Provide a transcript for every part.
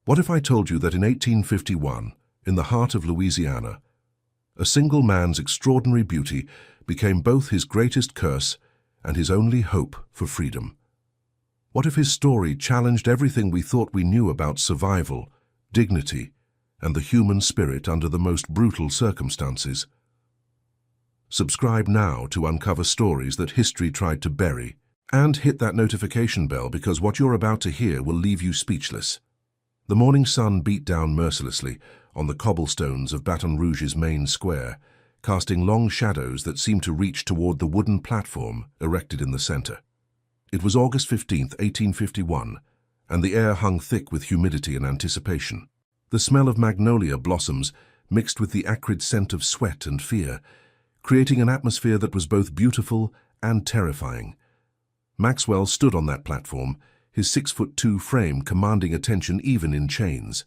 What if I told you that in 1851, in the heart of Louisiana, a single man's extraordinary beauty became both his greatest curse and his only hope for freedom? What if his story challenged everything we thought we knew about survival, dignity, and the human spirit under the most brutal circumstances? Subscribe now to uncover stories that history tried to bury, and hit that notification bell because what you're about to hear will leave you speechless. The morning sun beat down mercilessly on the cobblestones of Baton Rouge's main square, casting long shadows that seemed to reach toward the wooden platform erected in the center. It was August 15, 1851, and the air hung thick with humidity and anticipation. The smell of magnolia blossoms mixed with the acrid scent of sweat and fear, creating an atmosphere that was both beautiful and terrifying. Maxwell stood on that platform, his 6'2" frame commanding attention even in chains.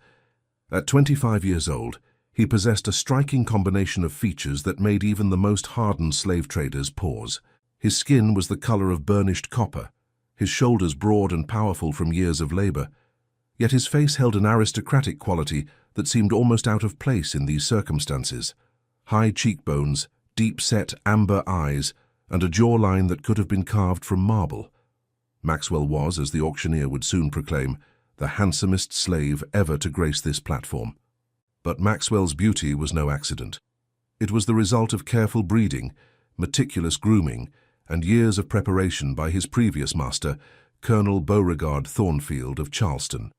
At 25 years old, he possessed a striking combination of features that made even the most hardened slave traders pause. His skin was the color of burnished copper, his shoulders broad and powerful from years of labor, yet his face held an aristocratic quality that seemed almost out of place in these circumstances. High cheekbones, deep-set amber eyes, and a jawline that could have been carved from marble. Maxwell was, as the auctioneer would soon proclaim, the handsomest slave ever to grace this platform. But Maxwell's beauty was no accident. It was the result of careful breeding, meticulous grooming, and years of preparation by his previous master, Colonel Beauregard Thornfield of Charleston.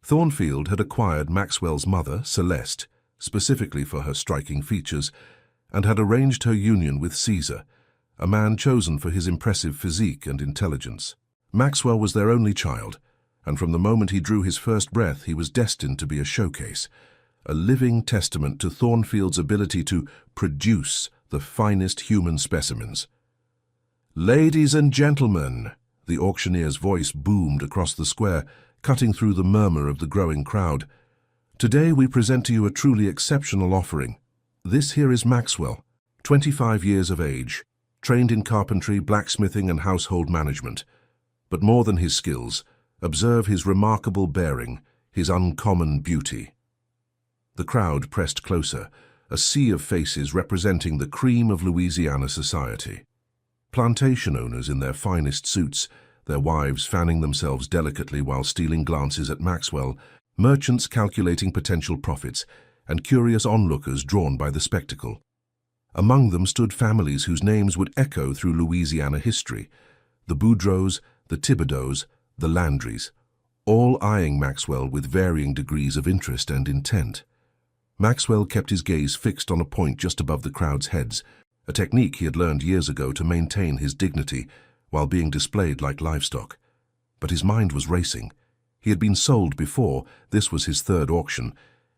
Thornfield had acquired Maxwell's mother, Celeste, specifically for her striking features, and had arranged her union with Caesar, a man chosen for his impressive physique and intelligence. Maxwell was their only child, and from the moment he drew his first breath, he was destined to be a showcase, a living testament to Thornfield's ability to produce the finest human specimens. "Ladies and gentlemen," the auctioneer's voice boomed across the square, cutting through the murmur of the growing crowd. "Today we present to you a truly exceptional offering. This here is Maxwell, 25 years of age, trained in carpentry, blacksmithing, and household management. But more than his skills, observe his remarkable bearing, his uncommon beauty." The crowd pressed closer, a sea of faces representing the cream of Louisiana society. Plantation owners in their finest suits, their wives fanning themselves delicately while stealing glances at Maxwell, merchants calculating potential profits, and curious onlookers drawn by the spectacle. Among them stood families whose names would echo through Louisiana history: the Boudreaux, the Thibodeaux, the Landrys, all eyeing Maxwell with varying degrees of interest and intent. Maxwell kept his gaze fixed on a point just above the crowd's heads, a technique he had learned years ago to maintain his dignity while being displayed like livestock. But his mind was racing. He had been sold before, this was his third auction,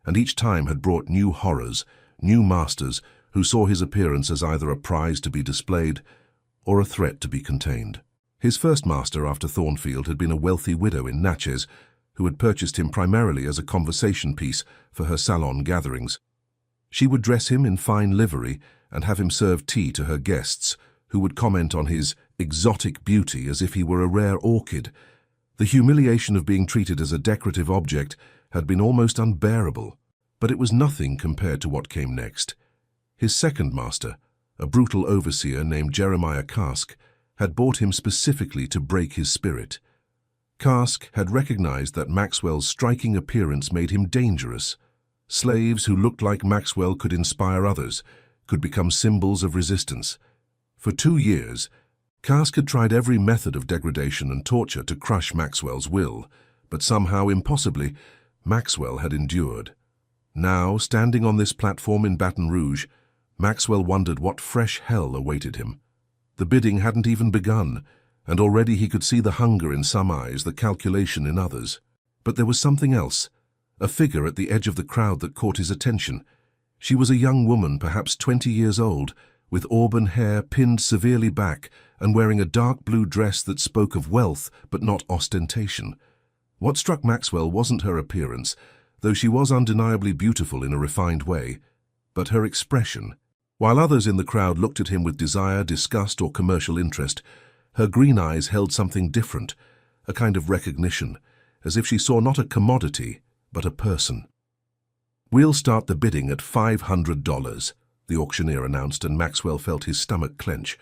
and each time had brought new horrors, new masters who saw his appearance as either a prize to be displayed or a threat to be contained. His first master after Thornfield had been a wealthy widow in Natchez, who had purchased him primarily as a conversation piece for her salon gatherings. She would dress him in fine livery and have him serve tea to her guests, who would comment on his exotic beauty as if he were a rare orchid. The humiliation of being treated as a decorative object had been almost unbearable, but it was nothing compared to what came next. His second master, a brutal overseer named Jeremiah Cask, had bought him specifically to break his spirit. Cask had recognized that Maxwell's striking appearance made him dangerous. Slaves who looked like Maxwell could inspire others, could become symbols of resistance. For 2 years, Cask had tried every method of degradation and torture to crush Maxwell's will, but somehow, impossibly, Maxwell had endured. Now, standing on this platform in Baton Rouge, Maxwell wondered what fresh hell awaited him. The bidding hadn't even begun, and already he could see the hunger in some eyes, the calculation in others. But there was something else, a figure at the edge of the crowd that caught his attention. She was a young woman, perhaps 20 years old, with auburn hair pinned severely back and wearing a dark blue dress that spoke of wealth but not ostentation. What struck Maxwell wasn't her appearance, though she was undeniably beautiful in a refined way, but her expression. While others in the crowd looked at him with desire, disgust, or commercial interest, her green eyes held something different, a kind of recognition, as if she saw not a commodity, but a person. "We'll start the bidding at $500, the auctioneer announced, and Maxwell felt his stomach clench.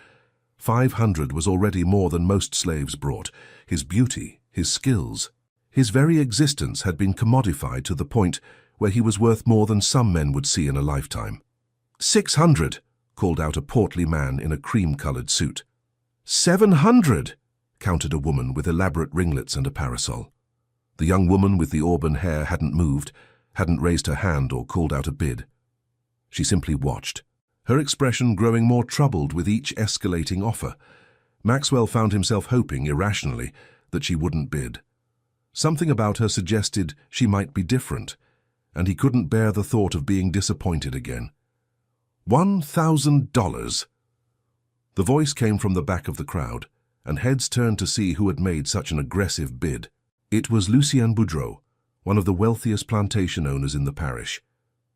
500 was already more than most slaves brought. His beauty, his skills, his very existence had been commodified to the point where he was worth more than some men would see in a lifetime. 600, called out a portly man in a cream-colored suit. 700, countered a woman with elaborate ringlets and a parasol. The young woman with the auburn hair hadn't moved, hadn't raised her hand or called out a bid. She simply watched, her expression growing more troubled with each escalating offer. Maxwell found himself hoping, irrationally, that she wouldn't bid. Something about her suggested she might be different, and he couldn't bear the thought of being disappointed again. $1,000. The voice came from the back of the crowd, and heads turned to see who had made such an aggressive bid. It was Lucien Boudreau, one of the wealthiest plantation owners in the parish,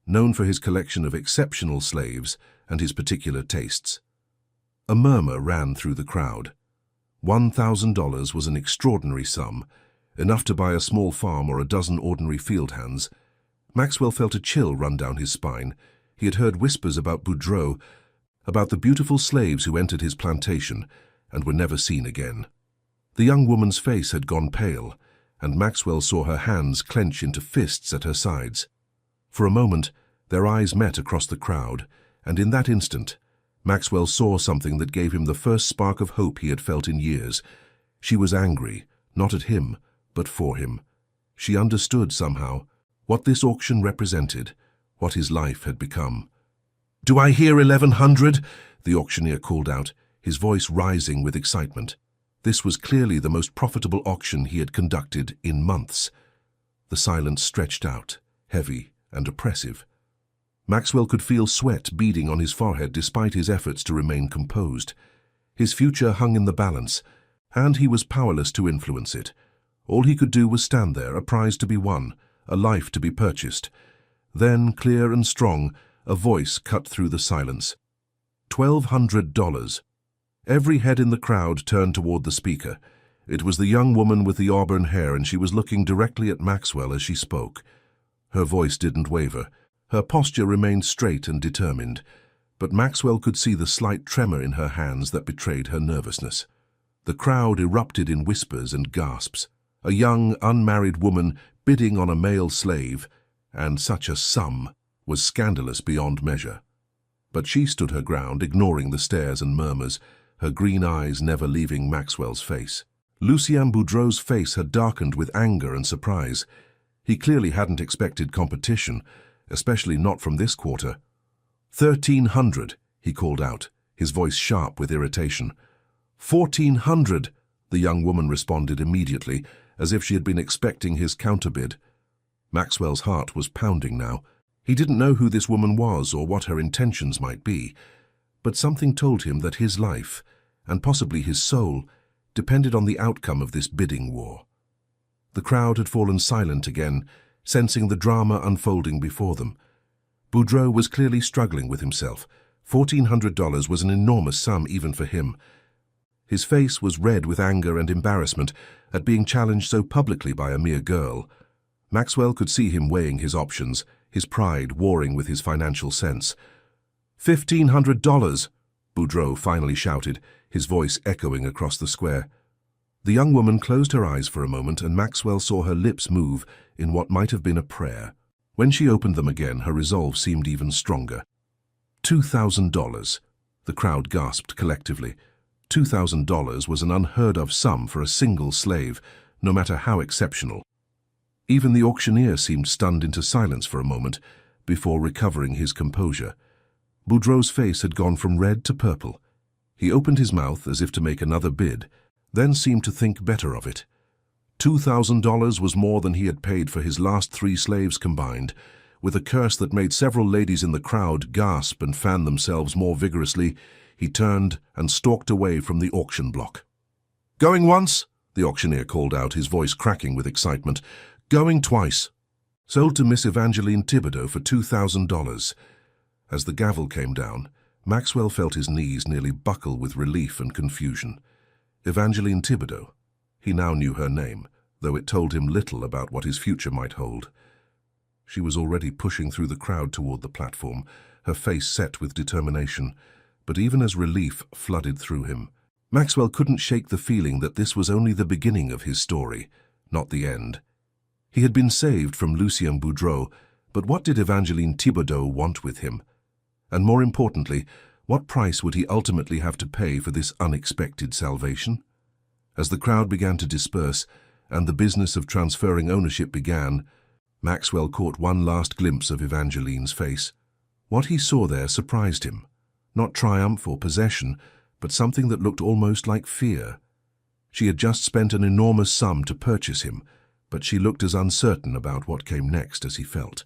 known for his collection of exceptional slaves and his particular tastes. A murmur ran through the crowd. $1,000 was an extraordinary sum, enough to buy a small farm or a dozen ordinary field hands. Maxwell felt a chill run down his spine. He had heard whispers about Boudreau, about the beautiful slaves who entered his plantation and were never seen again. The young woman's face had gone pale, and Maxwell saw her hands clench into fists at her sides. For a moment, their eyes met across the crowd, and in that instant, Maxwell saw something that gave him the first spark of hope he had felt in years. She was angry, not at him, but for him. She understood somehow what this auction represented, what his life had become. "Do I hear 1,100? The auctioneer called out, his voice rising with excitement. This was clearly the most profitable auction he had conducted in months. The silence stretched out, heavy and oppressive. Maxwell could feel sweat beading on his forehead despite his efforts to remain composed. His future hung in the balance, and he was powerless to influence it. All he could do was stand there, a prize to be won, a life to be purchased. Then, clear and strong, a voice cut through the silence. $1,200. Every head in the crowd turned toward the speaker. It was the young woman with the auburn hair, and she was looking directly at Maxwell as she spoke. Her voice didn't waver. Her posture remained straight and determined, but Maxwell could see the slight tremor in her hands that betrayed her nervousness. The crowd erupted in whispers and gasps. A young, unmarried woman bidding on a male slave, and such a sum, was scandalous beyond measure. But she stood her ground, ignoring the stares and murmurs, her green eyes never leaving Maxwell's face. Lucien Boudreau's face had darkened with anger and surprise. He clearly hadn't expected competition, especially not from this quarter. 1,300, he called out, his voice sharp with irritation. 1,400, the young woman responded immediately, as if she had been expecting his counterbid. Maxwell's heart was pounding now. He didn't know who this woman was or what her intentions might be, but something told him that his life, and possibly his soul, depended on the outcome of this bidding war. The crowd had fallen silent again, sensing the drama unfolding before them. Boudreau was clearly struggling with himself. $1,400 was an enormous sum even for him. His face was red with anger and embarrassment at being challenged so publicly by a mere girl. Maxwell could see him weighing his options, his pride warring with his financial sense. $1,500, Boudreau finally shouted, his voice echoing across the square. The young woman closed her eyes for a moment, and Maxwell saw her lips move in what might have been a prayer. When she opened them again, her resolve seemed even stronger. $2,000. The crowd gasped collectively. $2,000 was an unheard-of sum for a single slave, no matter how exceptional. Even the auctioneer seemed stunned into silence for a moment, before recovering his composure. Boudreau's face had gone from red to purple. He opened his mouth as if to make another bid, then seemed to think better of it. $2,000 was more than he had paid for his last 3 slaves combined. With a curse that made several ladies in the crowd gasp and fan themselves more vigorously, he turned and stalked away from the auction block. "Going once?" the auctioneer called out, his voice cracking with excitement. "Going twice." "Sold to Miss Evangeline Thibodeau for $2,000. As the gavel came down, Maxwell felt his knees nearly buckle with relief and confusion. Evangeline Thibodeau. He now knew her name, though it told him little about what his future might hold. She was already pushing through the crowd toward the platform, her face set with determination, but even as relief flooded through him, Maxwell couldn't shake the feeling that this was only the beginning of his story, not the end. He had been saved from Lucien Boudreau, but what did Evangeline Thibodeau want with him? And more importantly, what price would he ultimately have to pay for this unexpected salvation? As the crowd began to disperse and the business of transferring ownership began, Maxwell caught one last glimpse of Evangeline's face. What he saw there surprised him. Not triumph or possession, but something that looked almost like fear. She had just spent an enormous sum to purchase him, but she looked as uncertain about what came next as he felt.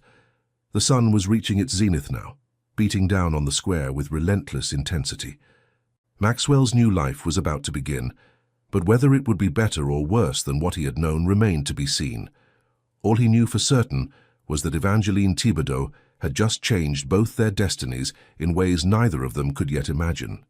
The sun was reaching its zenith now, beating down on the square with relentless intensity. Maxwell's new life was about to begin, but whether it would be better or worse than what he had known remained to be seen. All he knew for certain was that Evangeline Thibodeau had just changed both their destinies in ways neither of them could yet imagine.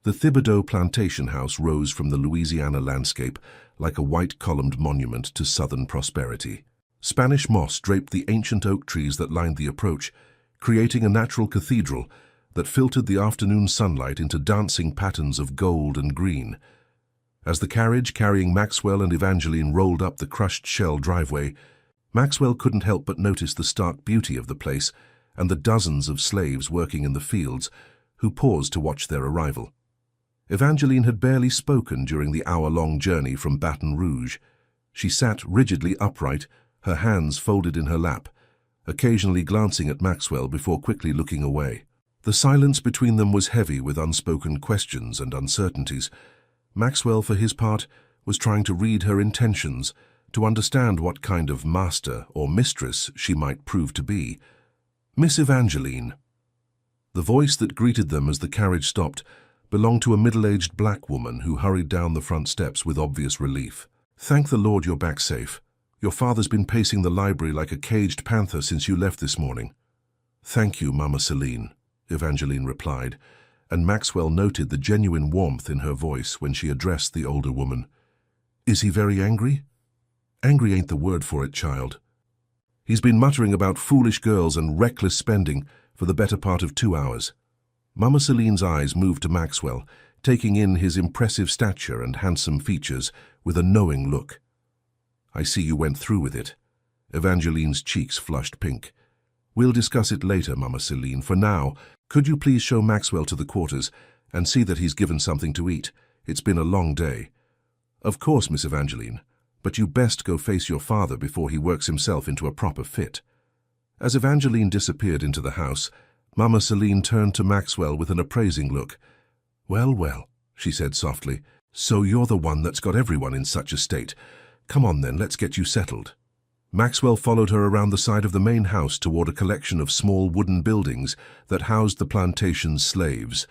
The Thibodeau plantation house rose from the Louisiana landscape like a white-columned monument to southern prosperity. Spanish moss draped the ancient oak trees that lined the approach, creating a natural cathedral that filtered the afternoon sunlight into dancing patterns of gold and green. As the carriage carrying Maxwell and Evangeline rolled up the crushed shell driveway, Maxwell couldn't help but notice the stark beauty of the place and the dozens of slaves working in the fields who paused to watch their arrival. Evangeline had barely spoken during the hour-long journey from Baton Rouge. She sat rigidly upright, her hands folded in her lap, occasionally glancing at Maxwell before quickly looking away. The silence between them was heavy with unspoken questions and uncertainties. Maxwell, for his part, was trying to read her intentions, to understand what kind of master or mistress she might prove to be. Miss Evangeline. The voice that greeted them as the carriage stopped belonged to a middle-aged black woman who hurried down the front steps with obvious relief. "Thank the Lord you're back safe. Your father's been pacing the library like a caged panther since you left this morning." "Thank you, Mama Celine," Evangeline replied, and Maxwell noted the genuine warmth in her voice when she addressed the older woman. "Is he very angry?" "Angry ain't the word for it, child. He's been muttering about foolish girls and reckless spending for the better part of 2 hours." Mama Celine's eyes moved to Maxwell, taking in his impressive stature and handsome features with a knowing look. "I see you went through with it." Evangeline's cheeks flushed pink. "We'll discuss it later, Mama Celine. For now, could you please show Maxwell to the quarters and see that he's given something to eat? It's been a long day." "Of course, Miss Evangeline, but you best go face your father before he works himself into a proper fit." As Evangeline disappeared into the house, Mama Celine turned to Maxwell with an appraising look. "Well, well," she said softly, "so you're the one that's got everyone in such a state. Come on then, let's get you settled." Maxwell followed her around the side of the main house toward a collection of small wooden buildings that housed the plantation's slaves.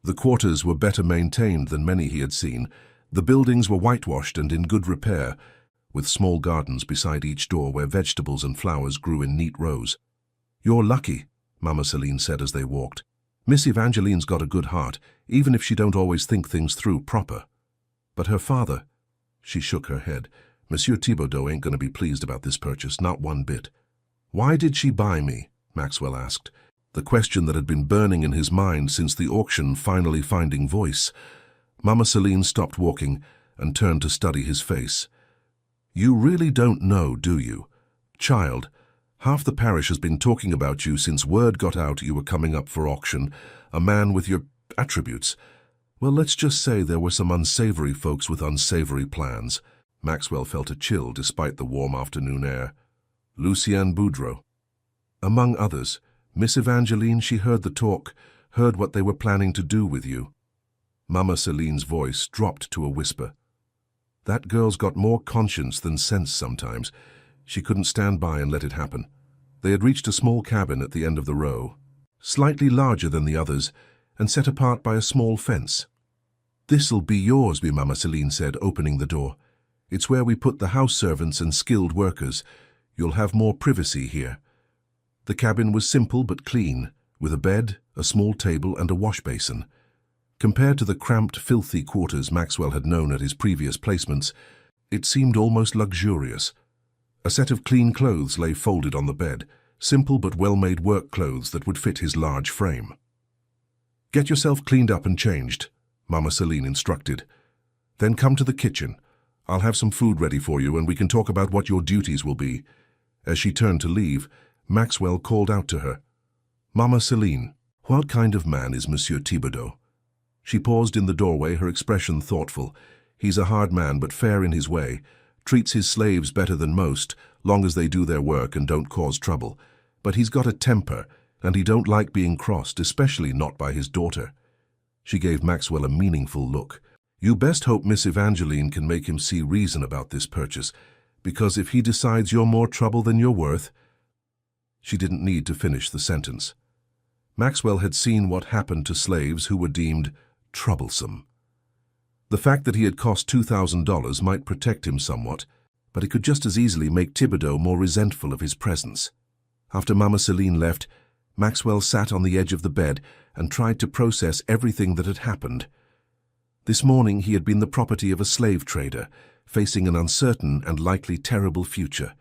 The quarters were better maintained than many he had seen. The buildings were whitewashed and in good repair, with small gardens beside each door where vegetables and flowers grew in neat rows. "You're lucky," Mama Celine said as they walked. "Miss Evangeline's got a good heart, even if she don't always think things through proper. But her father—" She shook her head. "Monsieur Thibodeau ain't going to be pleased about this purchase, not one bit." "Why did she buy me?" Maxwell asked, the question that had been burning in his mind since the auction finally finding voice. Mama Celine stopped walking and turned to study his face. "You really don't know, do you? Child, half the parish has been talking about you since word got out you were coming up for auction, a man with your attributes. Well, let's just say there were some unsavory folks with unsavory plans." Maxwell felt a chill despite the warm afternoon air. "Lucien Boudreau. Among others, Miss Evangeline, she heard the talk, heard what they were planning to do with you." Mama Celine's voice dropped to a whisper. "That girl's got more conscience than sense sometimes. She couldn't stand by and let it happen." They had reached a small cabin at the end of the row, slightly larger than the others, and set apart by a small fence. "This'll be yours," Mama Celine said, opening the door. "It's where we put the house servants and skilled workers. You'll have more privacy here." The cabin was simple but clean, with a bed, a small table, and a wash basin. Compared to the cramped, filthy quarters Maxwell had known at his previous placements, it seemed almost luxurious. A set of clean clothes lay folded on the bed, simple but well-made work clothes that would fit his large frame. "Get yourself cleaned up and changed," Mama Celine instructed. "Then come to the kitchen. I'll have some food ready for you and we can talk about what your duties will be." As she turned to leave, Maxwell called out to her, "Mama Celine, what kind of man is Monsieur Thibodeau?" She paused in the doorway, her expression thoughtful. "He's a hard man but fair in his way, treats his slaves better than most, long as they do their work and don't cause trouble. But he's got a temper, and he don't like being crossed, especially not by his daughter." She gave Maxwell a meaningful look. "You best hope Miss Evangeline can make him see reason about this purchase, because if he decides you're more trouble than you're worth—" She didn't need to finish the sentence. Maxwell had seen what happened to slaves who were deemed troublesome. The fact that he had cost $2,000 might protect him somewhat, but it could just as easily make Thibodeau more resentful of his presence. After Mama Celine left, Maxwell sat on the edge of the bed and tried to process everything that had happened. This morning he had been the property of a slave trader, facing an uncertain and likely terrible future.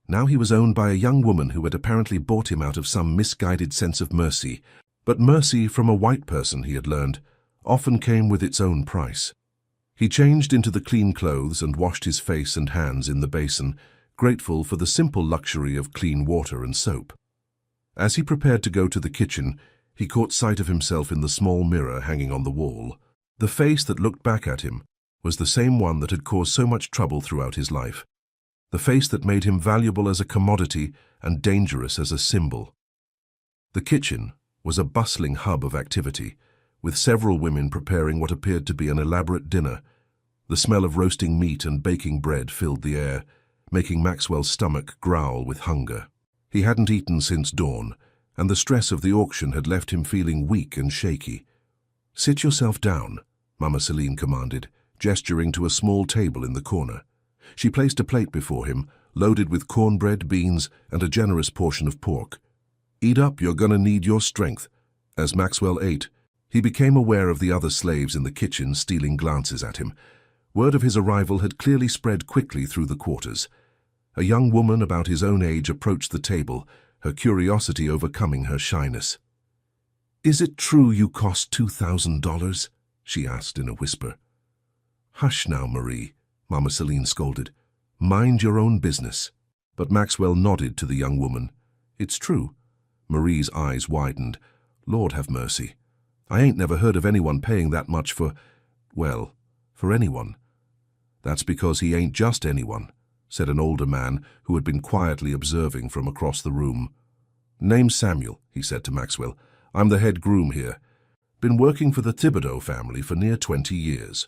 Now he was owned by a young woman who had apparently bought him out of some misguided sense of mercy. But mercy from a white person, he had learned, often came with its own price. He changed into the clean clothes and washed his face and hands in the basin, grateful for the simple luxury of clean water and soap. As he prepared to go to the kitchen, he caught sight of himself in the small mirror hanging on the wall. The face that looked back at him was the same one that had caused so much trouble throughout his life. The face that made him valuable as a commodity and dangerous as a symbol. The kitchen was a bustling hub of activity, with several women preparing what appeared to be an elaborate dinner. The smell of roasting meat and baking bread filled the air, making Maxwell's stomach growl with hunger. He hadn't eaten since dawn, and the stress of the auction had left him feeling weak and shaky. "Sit yourself down," Mama Celine commanded, gesturing to a small table in the corner. She placed a plate before him, loaded with cornbread, beans, and a generous portion of pork. "Eat up, you're gonna need your strength." As Maxwell ate, he became aware of the other slaves in the kitchen stealing glances at him. Word of his arrival had clearly spread quickly through the quarters. A young woman about his own age approached the table, her curiosity overcoming her shyness. "Is it true you cost $2,000? She asked in a whisper. "Hush now, Marie," Mama Celine scolded. "Mind your own business." But Maxwell nodded to the young woman. "It's true." Marie's eyes widened. "Lord have mercy. I ain't never heard of anyone paying that much for, well, for anyone." "That's because he ain't just anyone," said an older man who had been quietly observing from across the room. "Name's Samuel," he said to Maxwell. "I'm the head groom here. Been working for the Thibodeau family for near 20 years.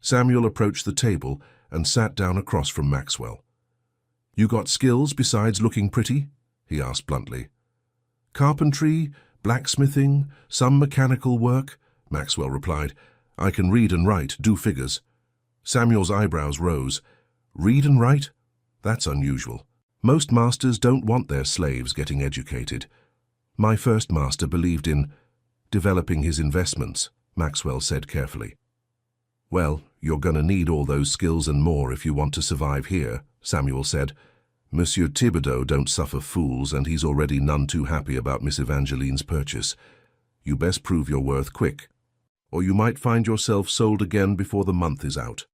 Samuel approached the table and sat down across from Maxwell. "You got skills besides looking pretty?" he asked bluntly. "Carpentry, blacksmithing, some mechanical work," Maxwell replied. "I can read and write, do figures." Samuel's eyebrows rose. "Read and write? That's unusual. Most masters don't want their slaves getting educated." "My first master believed in developing his investments," Maxwell said carefully. "Well, you're gonna need all those skills and more if you want to survive here," Samuel said. "Monsieur Thibodeau don't suffer fools, and he's already none too happy about Miss Evangeline's purchase. You best prove your worth quick, or you might find yourself sold again before the month is out."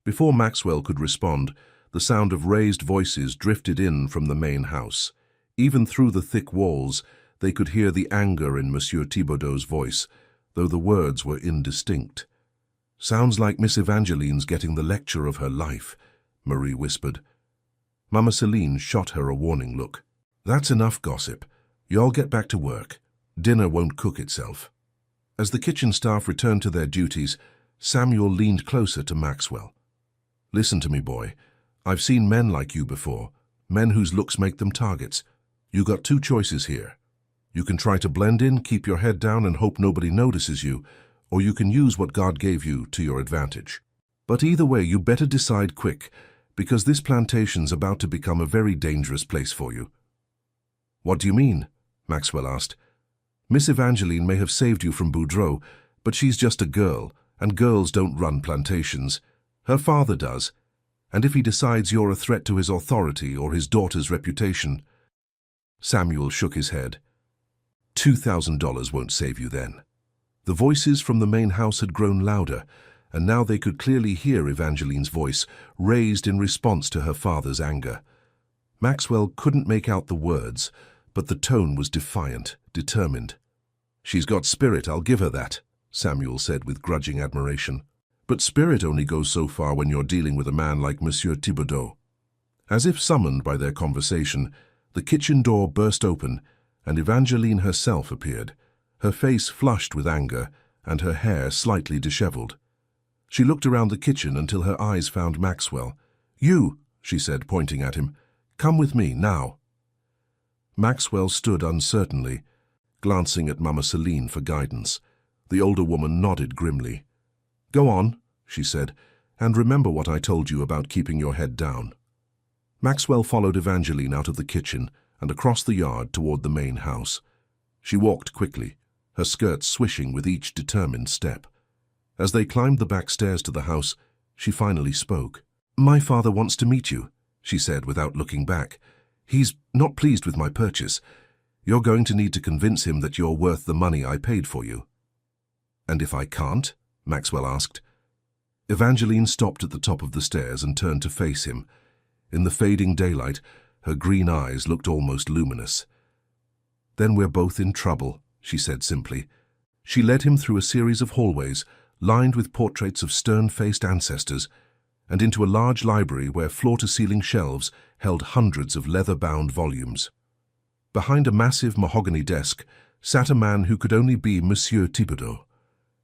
Before Maxwell could respond, the sound of raised voices drifted in from the main house. Even through the thick walls, they could hear the anger in Monsieur Thibodeau's voice, though the words were indistinct. "Sounds like Miss Evangeline's getting the lecture of her life," Marie whispered. Mama Celine shot her a warning look. "That's enough gossip. Y'all get back to work. Dinner won't cook itself." As the kitchen staff returned to their duties, Samuel leaned closer to Maxwell. "Listen to me, boy. I've seen men like you before, men whose looks make them targets. You got two choices here. You can try to blend in, keep your head down, and hope nobody notices you, or you can use what God gave you to your advantage. But either way, you better decide quick, because this plantation's about to become a very dangerous place for you." "What do you mean?" Maxwell asked. "Miss Evangeline may have saved you from Boudreaux, but she's just a girl, and girls don't run plantations. Her father does. And if he decides you're a threat to his authority or his daughter's reputation? Samuel shook his head. $2,000 won't save you then. The voices from the main house had grown louder, and now they could clearly hear Evangeline's voice, raised in response to her father's anger. Maxwell couldn't make out the words, but the tone was defiant, determined. "She's got spirit, I'll give her that," Samuel said with grudging admiration. "But spirit only goes so far when you're dealing with a man like Monsieur Thibodeau." As if summoned by their conversation, the kitchen door burst open, and Evangeline herself appeared, her face flushed with anger and her hair slightly disheveled. She looked around the kitchen until her eyes found Maxwell. "You," she said, pointing at him, "come with me, now." Maxwell stood uncertainly, glancing at Mama Celine for guidance. The older woman nodded grimly. "Go on," she said, "and remember what I told you about keeping your head down." Maxwell followed Evangeline out of the kitchen and across the yard toward the main house. She walked quickly, her skirts swishing with each determined step. As they climbed the back stairs to the house, she finally spoke. "My father wants to meet you," she said without looking back. "He's not pleased with my purchase. You're going to need to convince him that you're worth the money I paid for you." "And if I can't?" Maxwell asked. Evangeline stopped at the top of the stairs and turned to face him. In the fading daylight, her green eyes looked almost luminous. "Then we're both in trouble," she said simply. She led him through a series of hallways, lined with portraits of stern-faced ancestors, and into a large library where floor-to-ceiling shelves held hundreds of leather-bound volumes. Behind a massive mahogany desk sat a man who could only be Monsieur Thibodeau.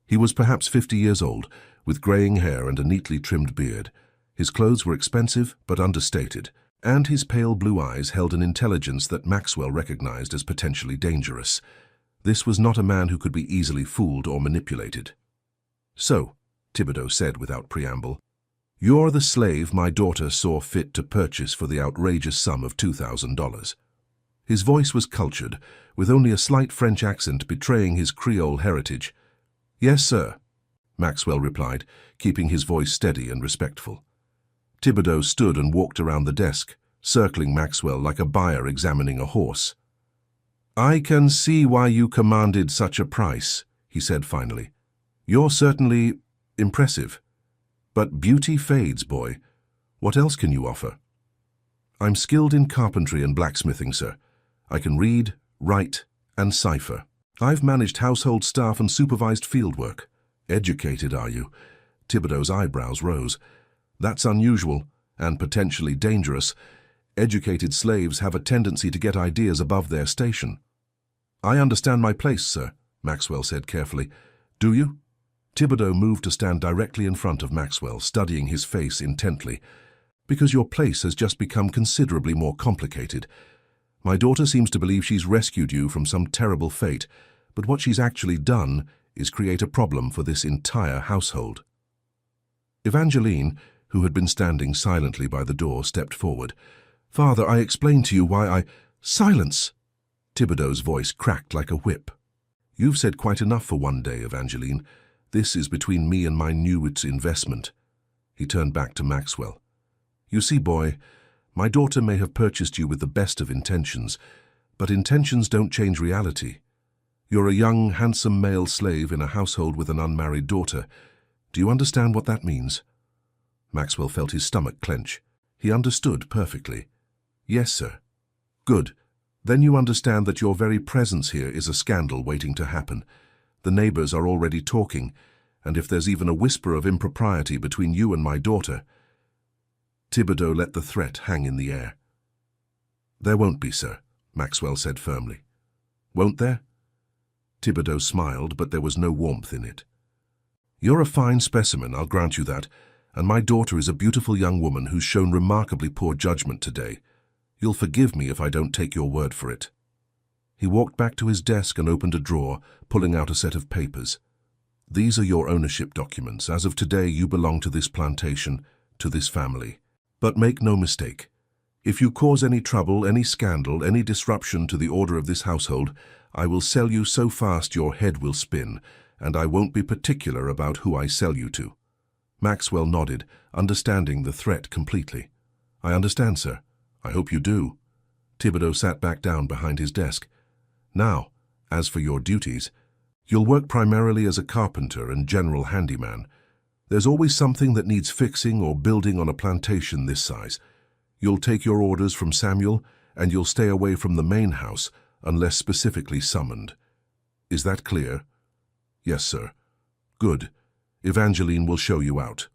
He was perhaps 50 years old, with graying hair and a neatly trimmed beard. His clothes were expensive but understated, and his pale blue eyes held an intelligence that Maxwell recognized as potentially dangerous. This was not a man who could be easily fooled or manipulated. "So," Thibodeau said without preamble, "you're the slave my daughter saw fit to purchase for the outrageous sum of $2,000. His voice was cultured, with only a slight French accent betraying his Creole heritage. "Yes, sir," Maxwell replied, keeping his voice steady and respectful. Thibodeau stood and walked around the desk, circling Maxwell like a buyer examining a horse. "I can see why you commanded such a price," he said finally. "You're certainly impressive. But beauty fades, boy. What else can you offer?" "I'm skilled in carpentry and blacksmithing, sir. I can read, write, and cipher. I've managed household staff and supervised fieldwork." "Educated, are you?" Thibodeau's eyebrows rose. "That's unusual and potentially dangerous. Educated slaves have a tendency to get ideas above their station." "I understand my place, sir," Maxwell said carefully. "Do you?" Thibodeau moved to stand directly in front of Maxwell, studying his face intently. "Because your place has just become considerably more complicated. My daughter seems to believe she's rescued you from some terrible fate, but what she's actually done is create a problem for this entire household." Evangeline, who had been standing silently by the door, stepped forward. "Father, I explained to you why I—" "Silence!" Thibodeau's voice cracked like a whip. "You've said quite enough for one day, Evangeline. This is between me and my new investment." He turned back to Maxwell. "You see, boy, my daughter may have purchased you with the best of intentions, but intentions don't change reality. You're a young, handsome male slave in a household with an unmarried daughter. Do you understand what that means?" Maxwell felt his stomach clench. He understood perfectly. "Yes, sir." "Good. Then you understand that your very presence here is a scandal waiting to happen. The neighbors are already talking, and if there's even a whisper of impropriety between you and my daughter—" Thibodeau let the threat hang in the air. "There won't be, sir," Maxwell said firmly. "Won't there?" Thibodeau smiled, but there was no warmth in it. "You're a fine specimen, I'll grant you that, and my daughter is a beautiful young woman who's shown remarkably poor judgment today. You'll forgive me if I don't take your word for it." He walked back to his desk and opened a drawer, pulling out a set of papers. "These are your ownership documents. As of today, you belong to this plantation, to this family. But make no mistake. If you cause any trouble, any scandal, any disruption to the order of this household, I will sell you so fast your head will spin, and I won't be particular about who I sell you to." Maxwell nodded, understanding the threat completely. "I understand, sir. I hope you do." Thibodeau sat back down behind his desk. "Now, as for your duties, you'll work primarily as a carpenter and general handyman. There's always something that needs fixing or building on a plantation this size. You'll take your orders from Samuel, and you'll stay away from the main house unless specifically summoned. Is that clear?" "Yes, sir." "Good. Evangeline will show you out."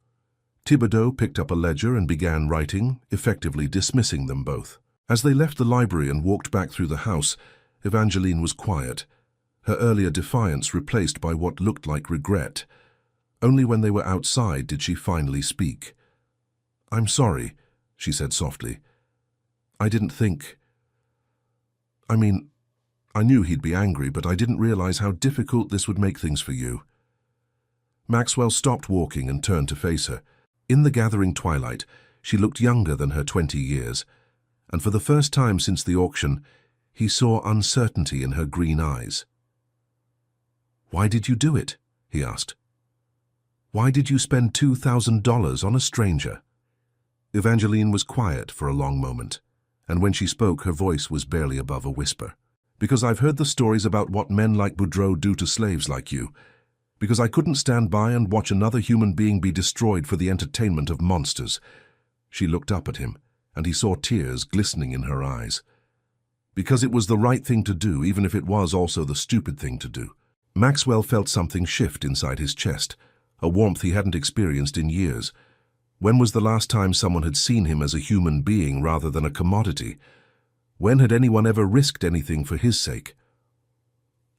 Thibodeau picked up a ledger and began writing, effectively dismissing them both. As they left the library and walked back through the house, Evangeline was quiet, her earlier defiance replaced by what looked like regret. Only when they were outside did she finally speak. "I'm sorry," she said softly. "I didn't think... I knew he'd be angry, but I didn't realize how difficult this would make things for you." Maxwell stopped walking and turned to face her. In the gathering twilight, she looked younger than her 20 years, and for the first time since the auction, he saw uncertainty in her green eyes. "Why did you do it?" he asked. "Why did you spend $2,000 on a stranger?" Evangeline was quiet for a long moment, and when she spoke, her voice was barely above a whisper. "Because I've heard the stories about what men like Boudreau do to slaves like you. Because I couldn't stand by and watch another human being be destroyed for the entertainment of monsters." She looked up at him, and he saw tears glistening in her eyes. "Because it was the right thing to do, even if it was also the stupid thing to do." Maxwell felt something shift inside his chest, a warmth he hadn't experienced in years. When was the last time someone had seen him as a human being rather than a commodity? When had anyone ever risked anything for his sake?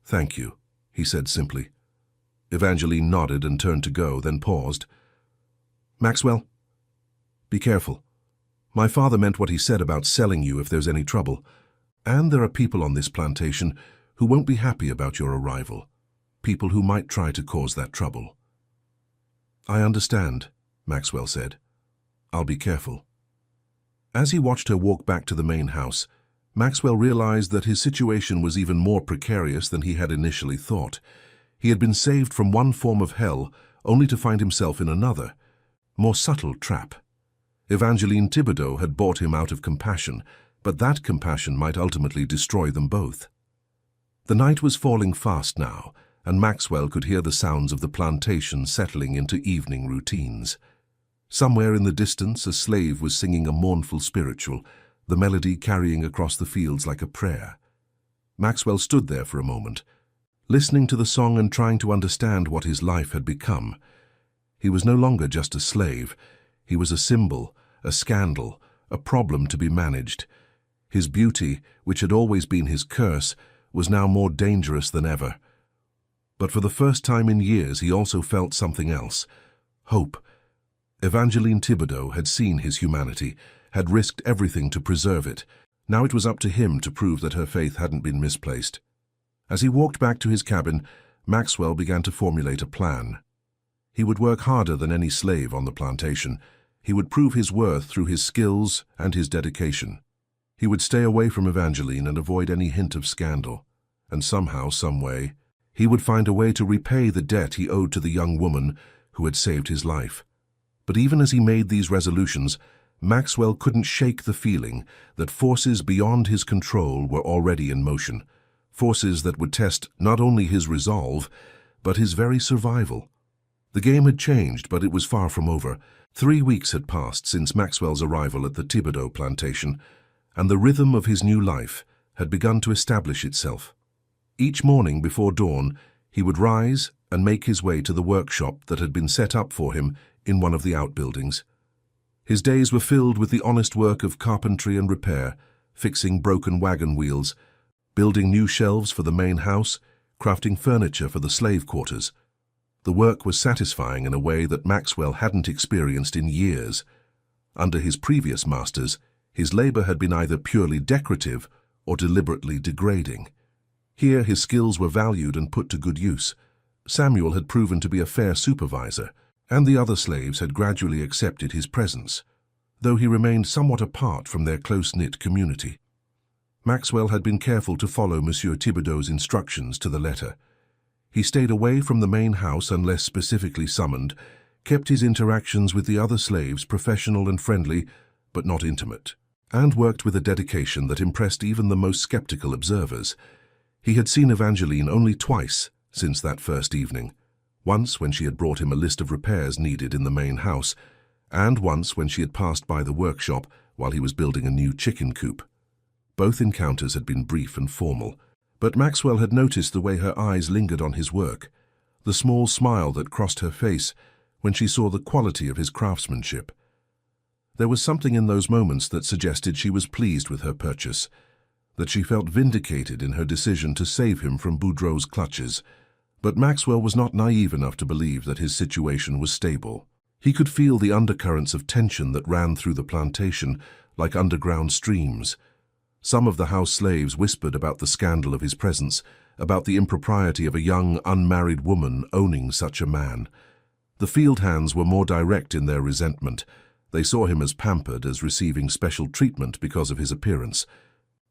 "Thank you," he said simply. Evangeline nodded and turned to go, then paused. "Maxwell, be careful. My father meant what he said about selling you if there's any trouble. And there are people on this plantation who won't be happy about your arrival. People who might try to cause that trouble." "I understand," Maxwell said. "I'll be careful." As he watched her walk back to the main house, Maxwell realized that his situation was even more precarious than he had initially thought. He had been saved from one form of hell, only to find himself in another, more subtle trap. Evangeline Thibodeau had bought him out of compassion, but that compassion might ultimately destroy them both. The night was falling fast now, and Maxwell could hear the sounds of the plantation settling into evening routines. Somewhere in the distance, a slave was singing a mournful spiritual, the melody carrying across the fields like a prayer. Maxwell stood there for a moment, listening to the song and trying to understand what his life had become. He was no longer just a slave. He was a symbol, a scandal, a problem to be managed. His beauty, which had always been his curse, was now more dangerous than ever. But for the first time in years, he also felt something else: hope. Evangeline Thibodeau had seen his humanity, had risked everything to preserve it. Now it was up to him to prove that her faith hadn't been misplaced. As he walked back to his cabin, Maxwell began to formulate a plan. He would work harder than any slave on the plantation. He would prove his worth through his skills and his dedication. He would stay away from Evangeline and avoid any hint of scandal. And somehow, some way, he would find a way to repay the debt he owed to the young woman who had saved his life. But even as he made these resolutions, Maxwell couldn't shake the feeling that forces beyond his control were already in motion, forces that would test not only his resolve, but his very survival. The game had changed, but it was far from over. 3 weeks had passed since Maxwell's arrival at the Thibodeau plantation, and the rhythm of his new life had begun to establish itself. Each morning before dawn, he would rise and make his way to the workshop that had been set up for him in one of the outbuildings. His days were filled with the honest work of carpentry and repair, fixing broken wagon wheels, building new shelves for the main house, crafting furniture for the slave quarters. The work was satisfying in a way that Maxwell hadn't experienced in years. Under his previous masters, his labor had been either purely decorative or deliberately degrading. Here his skills were valued and put to good use. Samuel had proven to be a fair supervisor, and the other slaves had gradually accepted his presence, though he remained somewhat apart from their close-knit community. Maxwell had been careful to follow Monsieur Thibodeau's instructions to the letter. He stayed away from the main house unless specifically summoned. kept his interactions with the other slaves professional and friendly, but not intimate, and worked with a dedication that impressed even the most skeptical observers. He had seen Evangeline only twice since that first evening, once when she had brought him a list of repairs needed in the main house, and once when she had passed by the workshop while he was building a new chicken coop. Both encounters had been brief and formal, but Maxwell had noticed the way her eyes lingered on his work, the small smile that crossed her face when she saw the quality of his craftsmanship. There was something in those moments that suggested she was pleased with her purchase, that she felt vindicated in her decision to save him from Boudreaux's clutches. But Maxwell was not naive enough to believe that his situation was stable. He could feel the undercurrents of tension that ran through the plantation like underground streams. Some of the house slaves whispered about the scandal of his presence, about the impropriety of a young, unmarried woman owning such a man. The field hands were more direct in their resentment. They saw him as pampered, as receiving special treatment because of his appearance.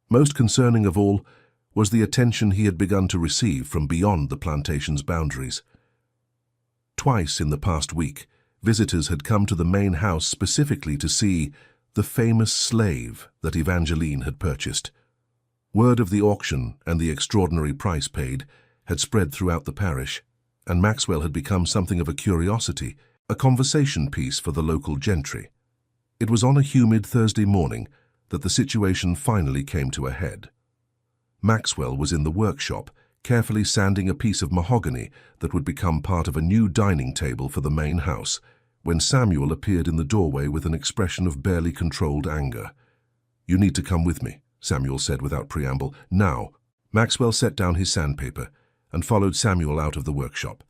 Most concerning of all was the attention he had begun to receive from beyond the plantation's boundaries. Twice in the past week, visitors had come to the main house specifically to see the famous slave that Evangeline had purchased. Word of the auction and the extraordinary price paid had spread throughout the parish, and Maxwell had become something of a curiosity, a conversation piece for the local gentry. It was on a humid Thursday morning that the situation finally came to a head. Maxwell was in the workshop, carefully sanding a piece of mahogany that would become part of a new dining table for the main house, when Samuel appeared in the doorway with an expression of barely controlled anger. "You need to come with me," Samuel said without preamble. "Now." Maxwell set down his sandpaper and followed Samuel out of the workshop.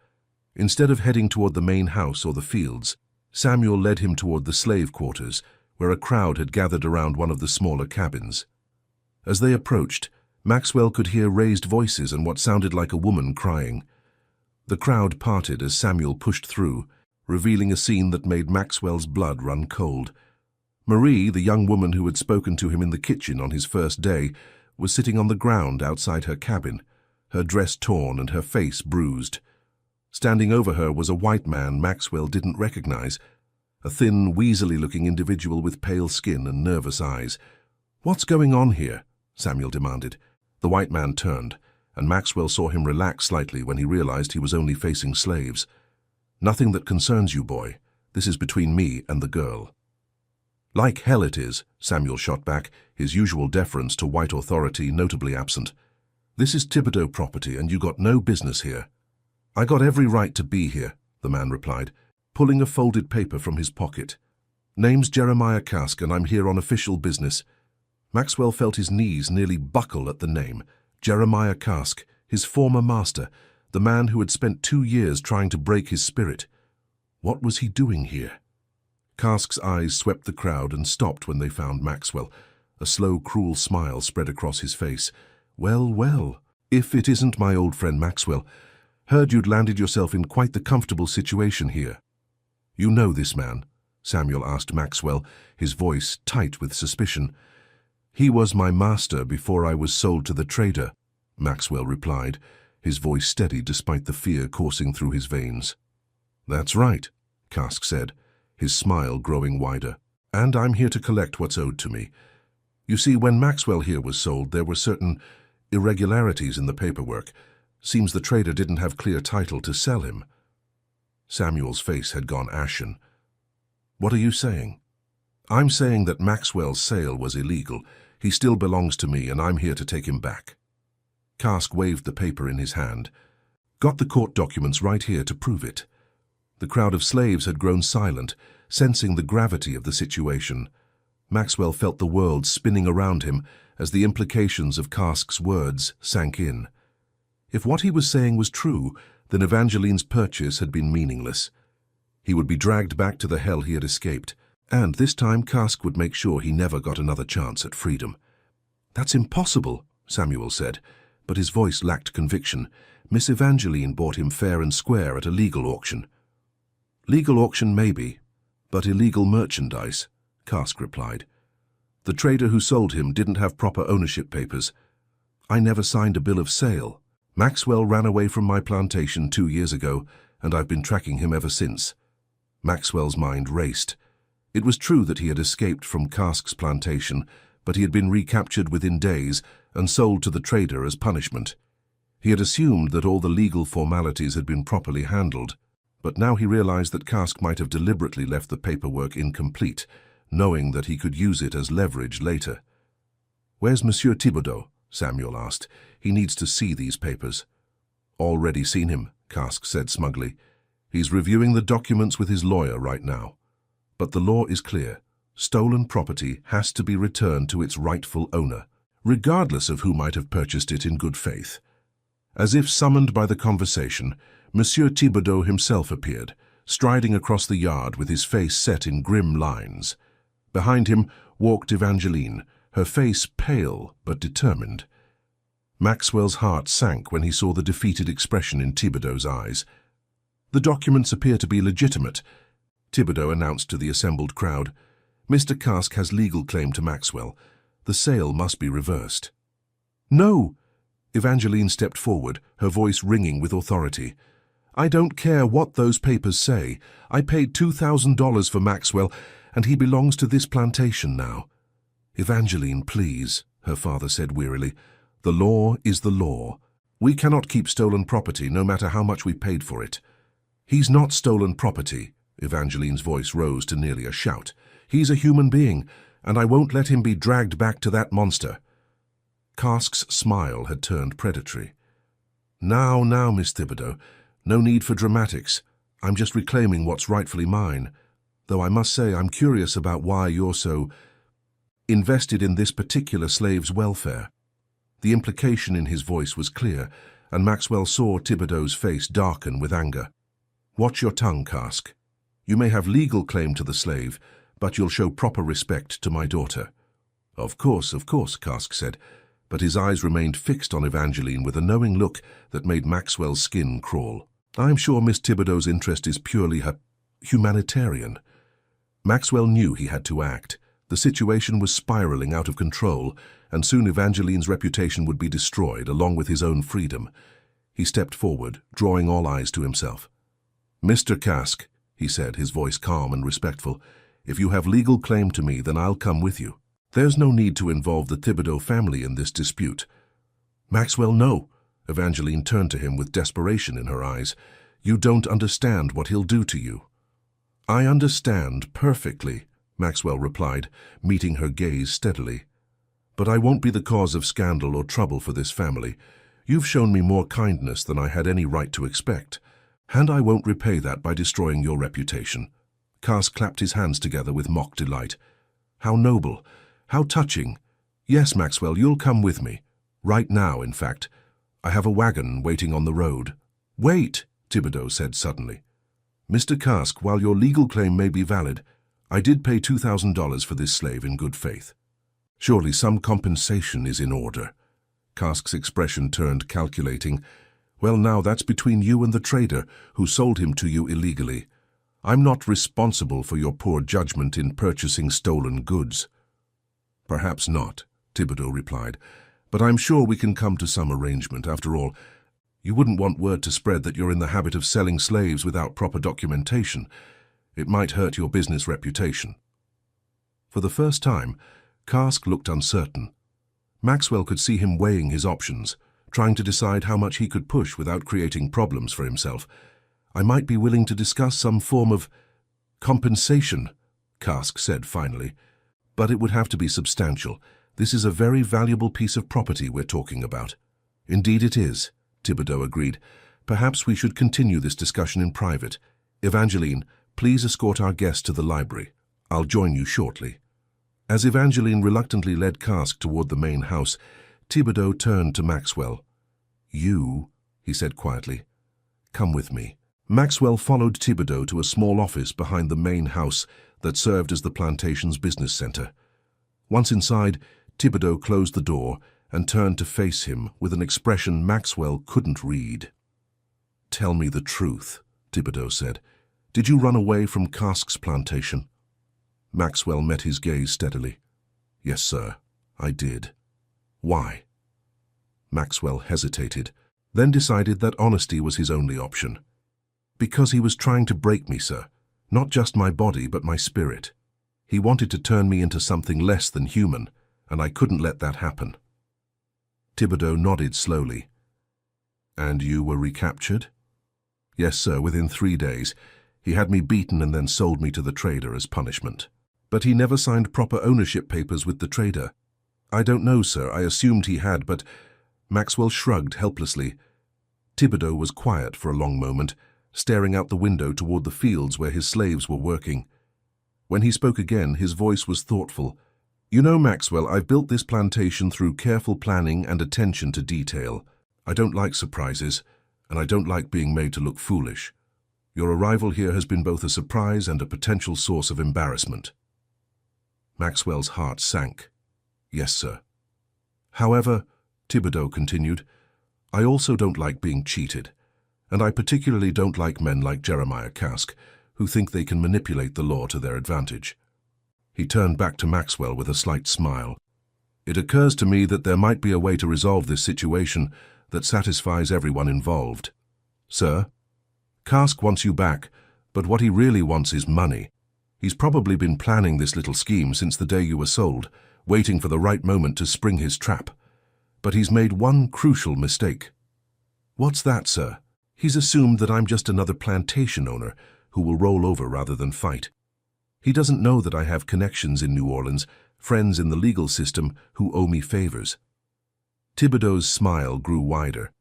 Instead of heading toward the main house or the fields, Samuel led him toward the slave quarters, where a crowd had gathered around one of the smaller cabins. As they approached, Maxwell could hear raised voices and what sounded like a woman crying. The crowd parted as Samuel pushed through, revealing a scene that made Maxwell's blood run cold. Marie, the young woman who had spoken to him in the kitchen on his first day, was sitting on the ground outside her cabin, her dress torn and her face bruised. Standing over her was a white man Maxwell didn't recognize, a thin, weaselly-looking individual with pale skin and nervous eyes. "What's going on here?" Samuel demanded. The white man turned, and Maxwell saw him relax slightly when he realized he was only facing slaves. "Nothing that concerns you, boy. This is between me and the girl." "Like hell it is," Samuel shot back, his usual deference to white authority notably absent. "This is Thibodeau property, and you got no business here." "I got every right to be here," the man replied, pulling a folded paper from his pocket. "Name's Jeremiah Kask, and I'm here on official business." Maxwell felt his knees nearly buckle at the name. Jeremiah Kask, his former master, the man who had spent 2 years trying to break his spirit. What was he doing here? Kask's eyes swept the crowd and stopped when they found Maxwell. A slow, cruel smile spread across his face. "Well, well, if it isn't my old friend Maxwell. Heard you'd landed yourself in quite the comfortable situation here." "You know this man?" Samuel asked Maxwell, his voice tight with suspicion. "He was my master before I was sold to the trader," Maxwell replied, his voice steady despite the fear coursing through his veins. "That's right," Kask said, his smile growing wider. "And I'm here to collect what's owed to me. You see, when Maxwell here was sold, there were certain irregularities in the paperwork. Seems the trader didn't have clear title to sell him." Samuel's face had gone ashen. "What are you saying?" "I'm saying that Maxwell's sale was illegal. He still belongs to me, and I'm here to take him back." Kask waved the paper in his hand. "Got the court documents right here to prove it." The crowd of slaves had grown silent, sensing the gravity of the situation. Maxwell felt the world spinning around him as the implications of Kask's words sank in. If what he was saying was true, then Evangeline's purchase had been meaningless. He would be dragged back to the hell he had escaped, and this time Kask would make sure he never got another chance at freedom. "That's impossible," Samuel said, but his voice lacked conviction. "Miss Evangeline bought him fair and square at a legal auction." "Legal auction maybe, but illegal merchandise," Kask replied. "The trader who sold him didn't have proper ownership papers. I never signed a bill of sale. Maxwell ran away from my plantation 2 years ago, and I've been tracking him ever since." Maxwell's mind raced. It was true that he had escaped from Cask's plantation, but he had been recaptured within days and sold to the trader as punishment. He had assumed that all the legal formalities had been properly handled, but now he realized that Cask might have deliberately left the paperwork incomplete, knowing that he could use it as leverage later. "Where's Monsieur Thibodeau?" Samuel asked. "He needs to see these papers." "Already seen him," Cask said smugly. "He's reviewing the documents with his lawyer right now. But the law is clear. Stolen property has to be returned to its rightful owner, regardless of who might have purchased it in good faith." As if summoned by the conversation, Monsieur Thibodeau himself appeared, striding across the yard with his face set in grim lines. Behind him walked Evangeline, her face pale but determined. Maxwell's heart sank when he saw the defeated expression in Thibodeau's eyes. "The documents appear to be legitimate," Thibodeau announced to the assembled crowd. "Mr. Cask has legal claim to Maxwell. The sale must be reversed." "No!" Evangeline stepped forward, her voice ringing with authority. "I don't care what those papers say. I paid $2,000 for Maxwell, and he belongs to this plantation now." "Evangeline, please," her father said wearily. "The law is the law. We cannot keep stolen property, no matter how much we paid for it." "He's not stolen property," Evangeline's voice rose to nearly a shout. "He's a human being, and I won't let him be dragged back to that monster." Cask's smile had turned predatory. Now, Miss Thibodeau, no need for dramatics. I'm just reclaiming what's rightfully mine. Though I must say I'm curious about why you're so invested in this particular slave's welfare." The implication in his voice was clear, and Maxwell saw Thibodeau's face darken with anger. "Watch your tongue, Cask. You may have legal claim to the slave, but you'll show proper respect to my daughter." Of course, Cask said, but his eyes remained fixed on Evangeline with a knowing look that made Maxwell's skin crawl. "I'm sure Miss Thibodeau's interest is purely humanitarian." Maxwell knew he had to act. The situation was spiraling out of control, and soon Evangeline's reputation would be destroyed, along with his own freedom. He stepped forward, drawing all eyes to himself. "Mr. Cask," he said, his voice calm and respectful, "if you have legal claim to me, then I'll come with you. There's no need to involve the Thibodeau family in this dispute." "Maxwell, no." Evangeline turned to him with desperation in her eyes. "You don't understand what he'll do to you." "I understand perfectly," Maxwell replied, meeting her gaze steadily. "But I won't be the cause of scandal or trouble for this family. You've shown me more kindness than I had any right to expect, and I won't repay that by destroying your reputation." Cask clapped his hands together with mock delight. "How noble! How touching! Yes, Maxwell, you'll come with me. Right now, in fact. I have a wagon waiting on the road." "Wait," Thibodeau said suddenly. "Mr. Cask, while your legal claim may be valid, I did pay $2,000 for this slave in good faith. Surely some compensation is in order." Cask's expression turned calculating. "Well, now that's between you and the trader who sold him to you illegally. I'm not responsible for your poor judgment in purchasing stolen goods." "Perhaps not," Thibodeau replied, "but I'm sure we can come to some arrangement. After all, you wouldn't want word to spread that you're in the habit of selling slaves without proper documentation. It might hurt your business reputation." For the first time, Cask looked uncertain. Maxwell could see him weighing his options, trying to decide how much he could push without creating problems for himself. "I might be willing to discuss some form of compensation," Cask said finally. "But it would have to be substantial. This is a very valuable piece of property we're talking about." "Indeed it is," Thibodeau agreed. "Perhaps we should continue this discussion in private. Evangeline, please escort our guest to the library. I'll join you shortly." As Evangeline reluctantly led Cask toward the main house, Thibodeau turned to Maxwell. "You," he said quietly, "come with me." Maxwell followed Thibodeau to a small office behind the main house that served as the plantation's business center. Once inside, Thibodeau closed the door and turned to face him with an expression Maxwell couldn't read. "Tell me the truth," Thibodeau said. "Did you run away from Cask's plantation?" Maxwell met his gaze steadily. "Yes, sir, I did." "Why?" Maxwell hesitated, then decided that honesty was his only option. "Because he was trying to break me, sir. Not just my body, but my spirit. He wanted to turn me into something less than human, and I couldn't let that happen. Thibodeau nodded slowly. And you were recaptured? Yes, sir, within 3 days. He had me beaten and then sold me to the trader as punishment. But he never signed proper ownership papers with the trader. I don't know, sir. I assumed he had, but... Maxwell shrugged helplessly. Thibodeau was quiet for a long moment, staring out the window toward the fields where his slaves were working. When he spoke again, his voice was thoughtful. You know, Maxwell, I've built this plantation through careful planning and attention to detail. I don't like surprises, and I don't like being made to look foolish. Your arrival here has been both a surprise and a potential source of embarrassment. Maxwell's heart sank. Yes, sir. However, Thibodeau continued, I also don't like being cheated, and I particularly don't like men like Jeremiah Cask, who think they can manipulate the law to their advantage. He turned back to Maxwell with a slight smile. It occurs to me that there might be a way to resolve this situation that satisfies everyone involved. Sir, Cask wants you back, but what he really wants is money. He's probably been planning this little scheme since the day you were sold, waiting for the right moment to spring his trap. But he's made one crucial mistake. What's that, sir? He's assumed that I'm just another plantation owner who will roll over rather than fight. He doesn't know that I have connections in New Orleans, friends in the legal system who owe me favors. Thibodeau's smile grew wider.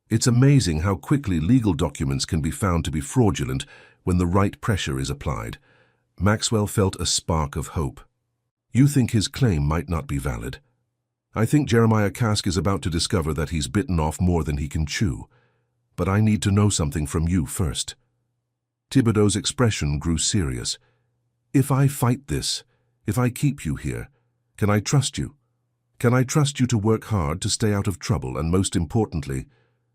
It's amazing how quickly legal documents can be found to be fraudulent when the right pressure is applied. Maxwell felt a spark of hope. You think his claim might not be valid? I think Jeremiah Cask is about to discover that he's bitten off more than he can chew. But I need to know something from you first. Thibodeau's expression grew serious. If I fight this, if I keep you here, can I trust you? Can I trust you to work hard to stay out of trouble and, most importantly,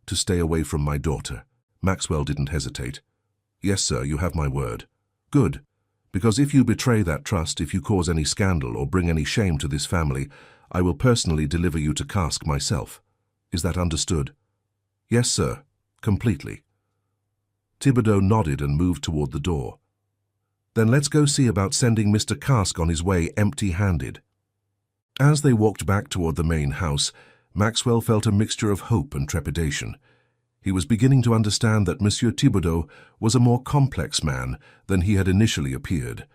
to stay away from my daughter? Maxwell didn't hesitate. Yes, sir, you have my word. Good, because if you betray that trust, if you cause any scandal or bring any shame to this family, I will personally deliver you to Cask myself. Is that understood? Yes, sir, completely. Thibodeau nodded and moved toward the door. Then let's go see about sending Mr. Cask on his way empty-handed. As they walked back toward the main house, Maxwell felt a mixture of hope and trepidation. He was beginning to understand that Monsieur Thibodeau was a more complex man than he had initially appeared,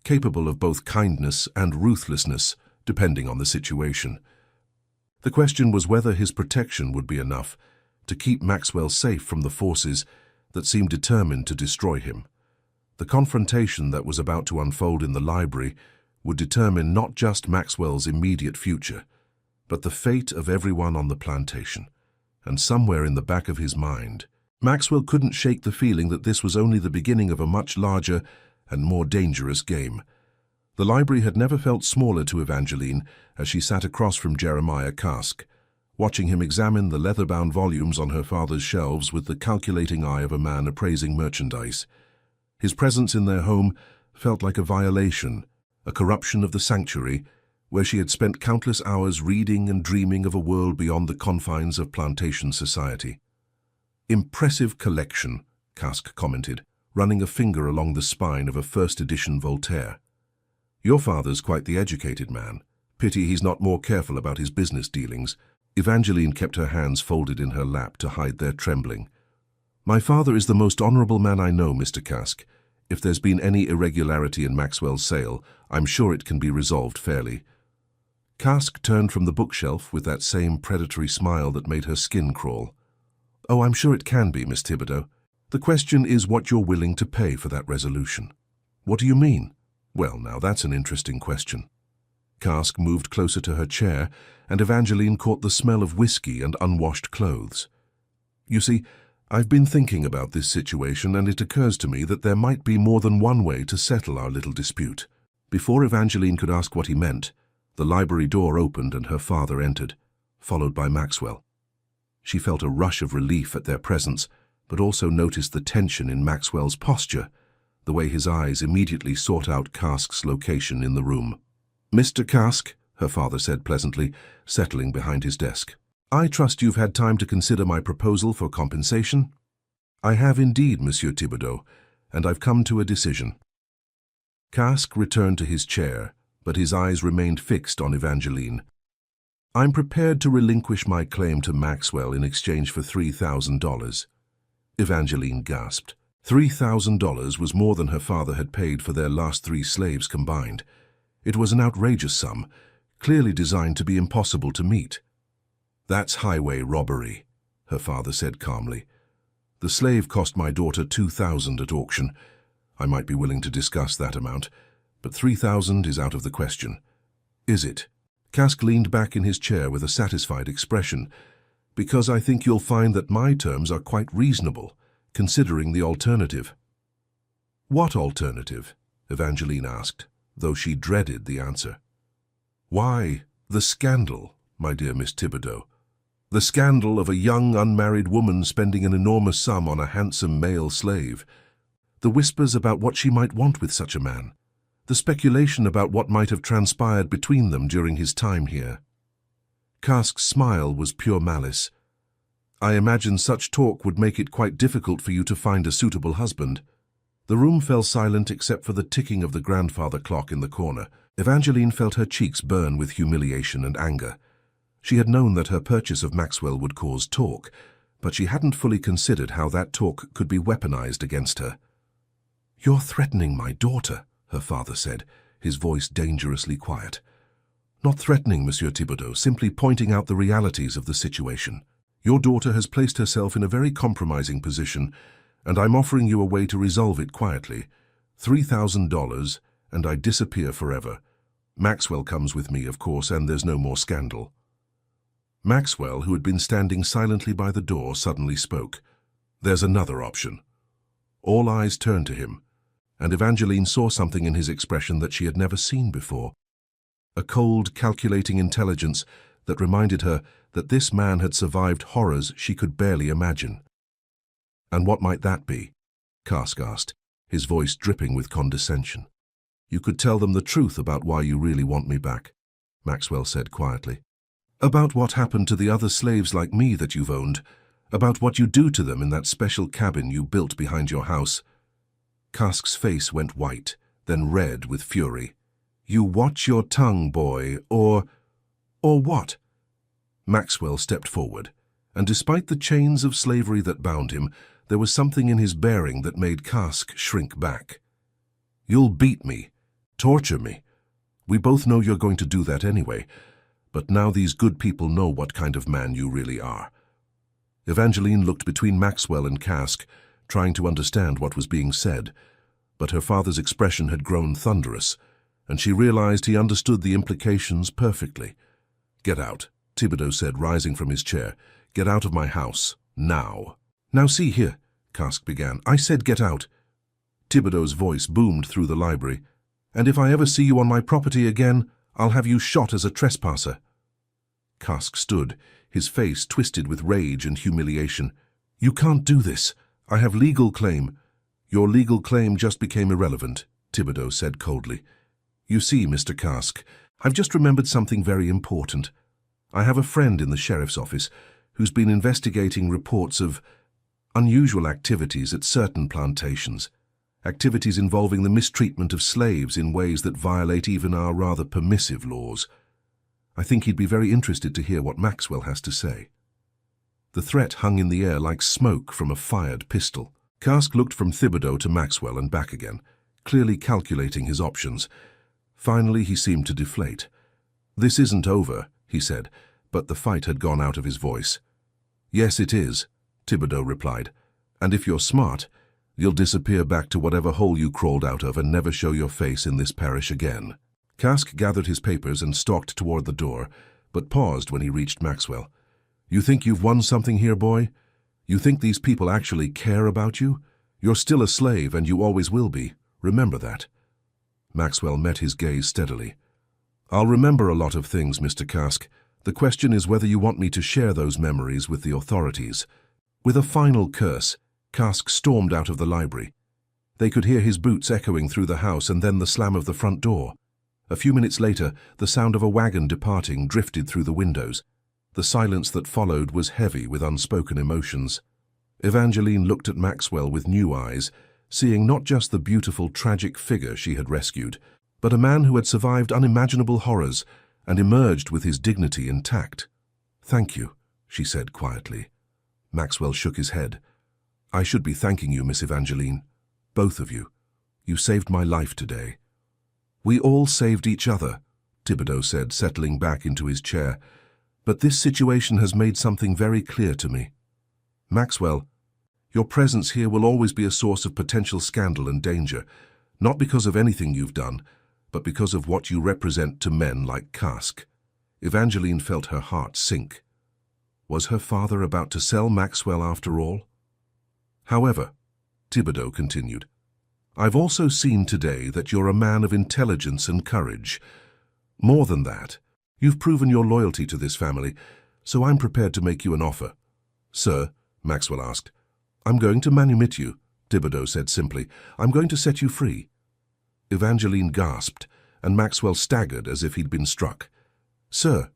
capable of both kindness and ruthlessness, depending on the situation. The question was whether his protection would be enough to keep Maxwell safe from the forces that seemed determined to destroy him. The confrontation that was about to unfold in the library would determine not just Maxwell's immediate future, but the fate of everyone on the plantation. And somewhere in the back of his mind, Maxwell couldn't shake the feeling that this was only the beginning of a much larger and more dangerous game. The library had never felt smaller to Evangeline as she sat across from Jeremiah Cask, watching him examine the leather-bound volumes on her father's shelves with the calculating eye of a man appraising merchandise. His presence in their home felt like a violation, a corruption of the sanctuary, where she had spent countless hours reading and dreaming of a world beyond the confines of plantation society. Impressive collection, Cask commented, running a finger along the spine of a first-edition Voltaire. Your father's quite the educated man. Pity he's not more careful about his business dealings. Evangeline kept her hands folded in her lap to hide their trembling. My father is the most honorable man I know, Mr. Cask. If there's been any irregularity in Maxwell's sale, I'm sure it can be resolved fairly. Cask turned from the bookshelf with that same predatory smile that made her skin crawl. Oh, I'm sure it can be, Miss Thibodeau. The question is what you're willing to pay for that resolution. What do you mean? Well, now that's an interesting question. Cask moved closer to her chair, and Evangeline caught the smell of whiskey and unwashed clothes. You see, I've been thinking about this situation, and it occurs to me that there might be more than one way to settle our little dispute. Before Evangeline could ask what he meant, the library door opened and her father entered, followed by Maxwell. She felt a rush of relief at their presence, but also noticed the tension in Maxwell's posture, the way his eyes immediately sought out Cask's location in the room. Mr. Cask, her father said pleasantly, settling behind his desk. I trust you've had time to consider my proposal for compensation? I have indeed, Monsieur Thibodeau, and I've come to a decision." Casque returned to his chair, but his eyes remained fixed on Evangeline. "I'm prepared to relinquish my claim to Maxwell in exchange for $3,000. Evangeline gasped. $3,000 was more than her father had paid for their last 3 slaves combined. It was an outrageous sum, clearly designed to be impossible to meet. "That's highway robbery," her father said calmly. "The slave cost my daughter $2,000 at auction. I might be willing to discuss that amount, but $3,000 is out of the question." "Is it?" Casque leaned back in his chair with a satisfied expression. "Because I think you'll find that my terms are quite reasonable, considering the alternative." "What alternative?" Evangeline asked, though she dreaded the answer. "Why, the scandal, my dear Miss Thibodeau. The scandal of a young unmarried woman spending an enormous sum on a handsome male slave. The whispers about what she might want with such a man. The speculation about what might have transpired between them during his time here." Casque's smile was pure malice. "I imagine such talk would make it quite difficult for you to find a suitable husband." The room fell silent except for the ticking of the grandfather clock in the corner. Evangeline felt her cheeks burn with humiliation and anger. She had known that her purchase of Maxwell would cause talk, but she hadn't fully considered how that talk could be weaponized against her. "You're threatening my daughter," her father said, his voice dangerously quiet. "Not threatening, Monsieur Thibodeau, simply pointing out the realities of the situation. Your daughter has placed herself in a very compromising position, and I'm offering you a way to resolve it quietly. $3,000, and I disappear forever. Maxwell comes with me, of course, and there's no more scandal." Maxwell, who had been standing silently by the door, suddenly spoke. "There's another option." All eyes turned to him, and Evangeline saw something in his expression that she had never seen before. A cold, calculating intelligence that reminded her that this man had survived horrors she could barely imagine. "And what might that be?" Casque asked, his voice dripping with condescension. "You could tell them the truth about why you really want me back," Maxwell said quietly. "About what happened to the other slaves like me that you've owned, about what you do to them in that special cabin you built behind your house." Casque's face went white, then red with fury. "You watch your tongue, boy, or what?" Maxwell stepped forward, and despite the chains of slavery that bound him, there was something in his bearing that made Casque shrink back. "You'll beat me, torture me. We both know you're going to do that anyway, but now these good people know what kind of man you really are." Evangeline looked between Maxwell and Casque, trying to understand what was being said, but her father's expression had grown thunderous, and she realized he understood the implications perfectly. "Get out," Thibodeau said, rising from his chair. "Get out of my house, now." "Now see here," Casque began. "I said get out." Thibodeau's voice boomed through the library. "And if I ever see you on my property again, I'll have you shot as a trespasser." Casque stood, his face twisted with rage and humiliation. "You can't do this. I have legal claim." "Your legal claim just became irrelevant," Thibodeau said coldly. "You see, Mr. Casque, I've just remembered something very important. I have a friend in the sheriff's office who's been investigating reports of unusual activities at certain plantations, activities involving the mistreatment of slaves in ways that violate even our rather permissive laws. I think he'd be very interested to hear what Maxwell has to say." The threat hung in the air like smoke from a fired pistol. Casque looked from Thibodeau to Maxwell and back again, clearly calculating his options. Finally, he seemed to deflate. "This isn't over," he said, but the fight had gone out of his voice. "Yes, it is," Thibodeau replied. "And if you're smart, you'll disappear back to whatever hole you crawled out of and never show your face in this parish again." Casque gathered his papers and stalked toward the door, but paused when he reached Maxwell. "You think you've won something here, boy? You think these people actually care about you? You're still a slave, and you always will be. Remember that." Maxwell met his gaze steadily. "I'll remember a lot of things, Mr. Casque. The question is whether you want me to share those memories with the authorities." With a final curse, Casque stormed out of the library. They could hear his boots echoing through the house and then the slam of the front door. A few minutes later, the sound of a wagon departing drifted through the windows. The silence that followed was heavy with unspoken emotions. Evangeline looked at Maxwell with new eyes, seeing not just the beautiful, tragic figure she had rescued, but a man who had survived unimaginable horrors and emerged with his dignity intact. "Thank you," she said quietly. Maxwell shook his head. "I should be thanking you, Miss Evangeline. Both of you. You saved my life today." "We all saved each other," Thibodeau said, settling back into his chair. "But this situation has made something very clear to me. Maxwell, your presence here will always be a source of potential scandal and danger, not because of anything you've done, but because of what you represent to men like Kask." Evangeline felt her heart sink. Was her father about to sell Maxwell after all? "However," Thibodeau continued, "I've also seen today that you're a man of intelligence and courage. More than that, you've proven your loyalty to this family, so I'm prepared to make you an offer." "Sir," Maxwell asked. "I'm going to manumit you," Thibodeau said simply. "I'm going to set you free." Evangeline gasped, and Maxwell staggered as if he'd been struck. "Sir,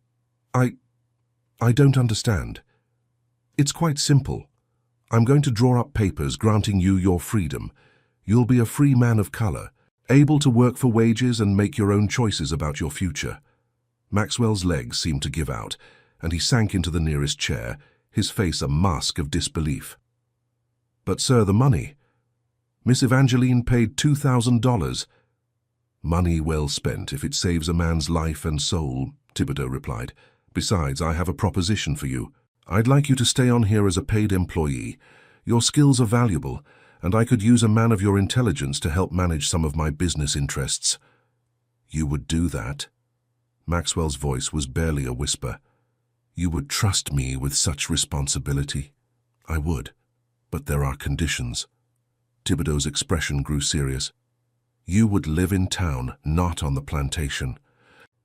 I don't understand." "It's quite simple. I'm going to draw up papers granting you your freedom. You'll be a free man of color, able to work for wages and make your own choices about your future." Maxwell's legs seemed to give out, and he sank into the nearest chair, his face a mask of disbelief. "But sir, the money. Miss Evangeline paid $2,000. "Money well spent if it saves a man's life and soul," Thibodeau replied. "Besides, I have a proposition for you. I'd like you to stay on here as a paid employee. Your skills are valuable, and I could use a man of your intelligence to help manage some of my business interests." "You would do that?" Maxwell's voice was barely a whisper. "You would trust me with such responsibility?" "I would, but there are conditions." Thibodeau's expression grew serious. "You would live in town, not on the plantation.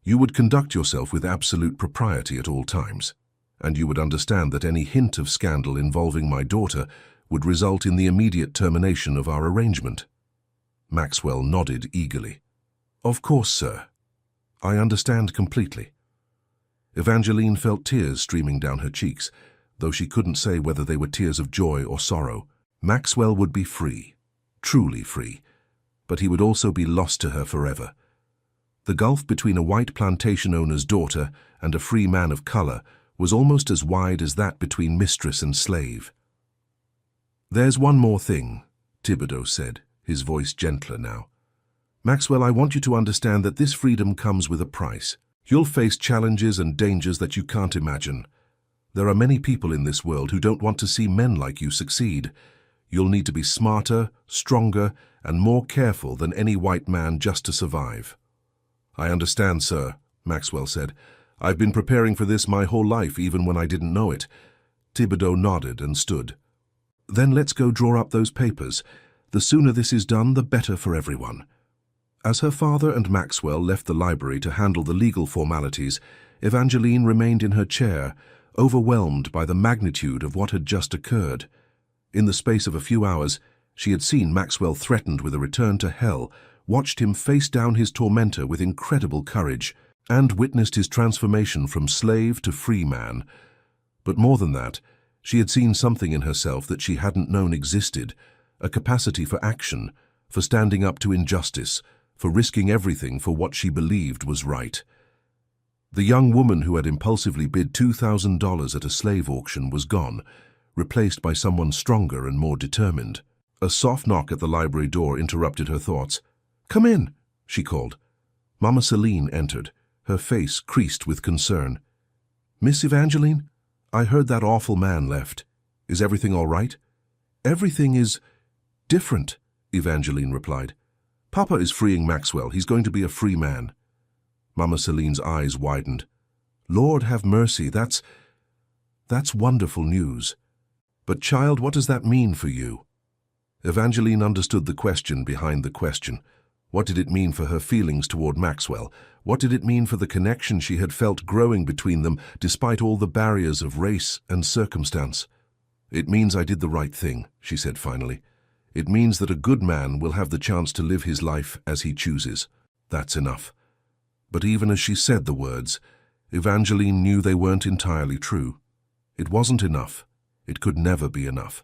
You would conduct yourself with absolute propriety at all times, and you would understand that any hint of scandal involving my daughter would result in the immediate termination of our arrangement." Maxwell nodded eagerly. "Of course, sir. I understand completely." Evangeline felt tears streaming down her cheeks, though she couldn't say whether they were tears of joy or sorrow. Maxwell would be free, truly free, but he would also be lost to her forever. The gulf between a white plantation owner's daughter and a free man of color was almost as wide as that between mistress and slave. "There's one more thing," Thibodeau said, his voice gentler now. "Maxwell, I want you to understand that this freedom comes with a price. You'll face challenges and dangers that you can't imagine. There are many people in this world who don't want to see men like you succeed. You'll need to be smarter, stronger, and more careful than any white man just to survive." "I understand, sir," Maxwell said. "I've been preparing for this my whole life, even when I didn't know it." Thibodeau nodded and stood. "Then let's go draw up those papers. The sooner this is done, the better for everyone." As her father and Maxwell left the library to handle the legal formalities, Evangeline remained in her chair, overwhelmed by the magnitude of what had just occurred. In the space of a few hours, she had seen Maxwell threatened with a return to hell, watched him face down his tormentor with incredible courage, and witnessed his transformation from slave to free man. But more than that, she had seen something in herself that she hadn't known existed, a capacity for action, for standing up to injustice, for risking everything for what she believed was right. The young woman who had impulsively bid $2,000 at a slave auction was gone, replaced by someone stronger and more determined. A soft knock at the library door interrupted her thoughts. "Come in," she called. Mama Celine entered, her face creased with concern. "Miss Evangeline, I heard that awful man left. Is everything all right?" "Everything is different," Evangeline replied. "Papa is freeing Maxwell. He's going to be a free man." Mama Celine's eyes widened. "Lord have mercy, that's wonderful news. But child, what does that mean for you?" Evangeline understood the question behind the question. What did it mean for her feelings toward Maxwell? What did it mean for the connection she had felt growing between them despite all the barriers of race and circumstance? "It means I did the right thing," she said finally. "It means that a good man will have the chance to live his life as he chooses. That's enough." But even as she said the words, Evangeline knew they weren't entirely true. It wasn't enough. It could never be enough.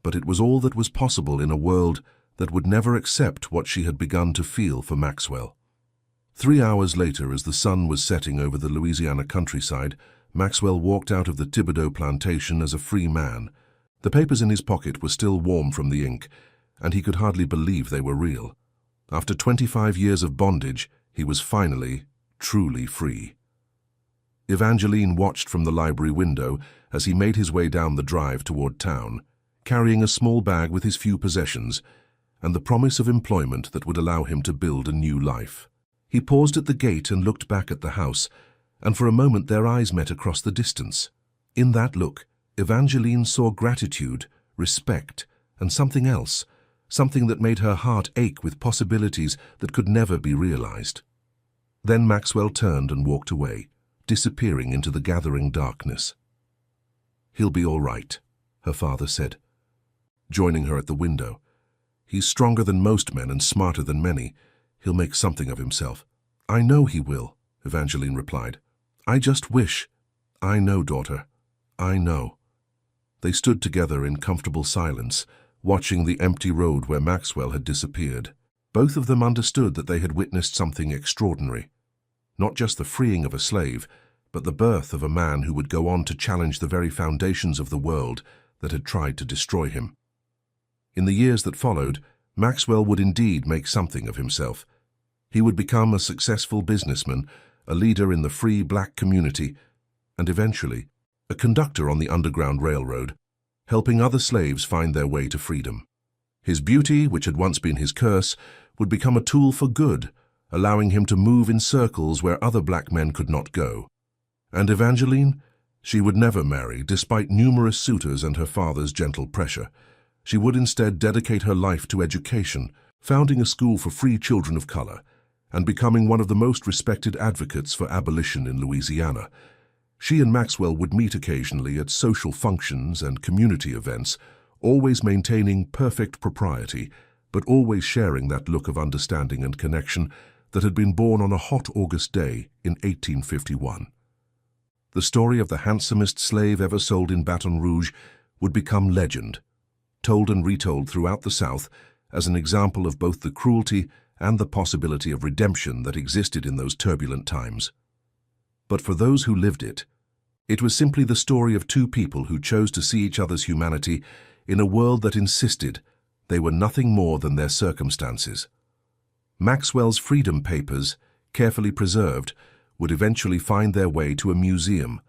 But it was all that was possible in a world that would never accept what she had begun to feel for Maxwell. 3 hours later, as the sun was setting over the Louisiana countryside, Maxwell walked out of the Thibodeau plantation as a free man. The papers in his pocket were still warm from the ink, and he could hardly believe they were real. After 25 years of bondage, he was finally, truly free. Evangeline watched from the library window as he made his way down the drive toward town, carrying a small bag with his few possessions and the promise of employment that would allow him to build a new life. He paused at the gate and looked back at the house, and for a moment their eyes met across the distance. In that look, Evangeline saw gratitude, respect, and something else, something that made her heart ache with possibilities that could never be realized. Then Maxwell turned and walked away, disappearing into the gathering darkness. "He'll be all right," her father said, joining her at the window. "He's stronger than most men and smarter than many. He'll make something of himself." "I know he will," Evangeline replied. "I just wish—" "I know, daughter. I know." They stood together in comfortable silence, watching the empty road where Maxwell had disappeared. Both of them understood that they had witnessed something extraordinary. Not just the freeing of a slave, but the birth of a man who would go on to challenge the very foundations of the world that had tried to destroy him. In the years that followed, Maxwell would indeed make something of himself. He would become a successful businessman, a leader in the free black community, and eventually a conductor on the Underground Railroad, helping other slaves find their way to freedom. His beauty, which had once been his curse, would become a tool for good, allowing him to move in circles where other black men could not go. And Evangeline? She would never marry, despite numerous suitors and her father's gentle pressure. She would instead dedicate her life to education, founding a school for free children of color, and becoming one of the most respected advocates for abolition in Louisiana. She and Maxwell would meet occasionally at social functions and community events, always maintaining perfect propriety, but always sharing that look of understanding and connection that had been born on a hot August day in 1851. The story of the handsomest slave ever sold in Baton Rouge would become legend, told and retold throughout the South as an example of both the cruelty and the possibility of redemption that existed in those turbulent times. But for those who lived it, it was simply the story of two people who chose to see each other's humanity in a world that insisted they were nothing more than their circumstances. Maxwell's freedom papers, carefully preserved, would eventually find their way to a museum,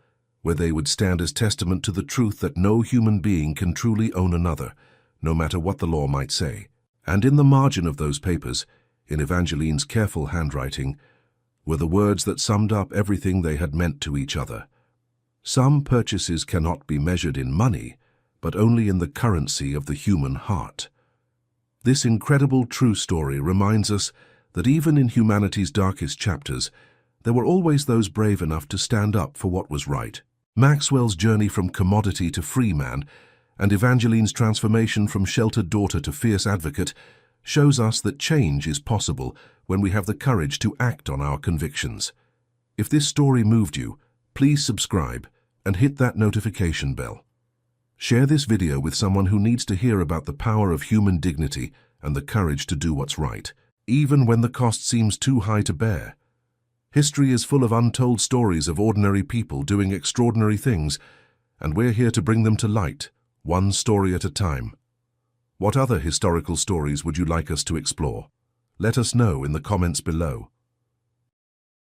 where they would stand as testament to the truth that no human being can truly own another, no matter what the law might say. And in the margin of those papers, in Evangeline's careful handwriting, were the words that summed up everything they had meant to each other. "Some purchases cannot be measured in money, but only in the currency of the human heart." This incredible true story reminds us that even in humanity's darkest chapters, there were always those brave enough to stand up for what was right. Maxwell's journey from commodity to free man, and Evangeline's transformation from sheltered daughter to fierce advocate, shows us that change is possible when we have the courage to act on our convictions. If this story moved you, please subscribe and hit that notification bell. Share this video with someone who needs to hear about the power of human dignity and the courage to do what's right, even when the cost seems too high to bear. History is full of untold stories of ordinary people doing extraordinary things, and we're here to bring them to light, one story at a time. What other historical stories would you like us to explore? Let us know in the comments below.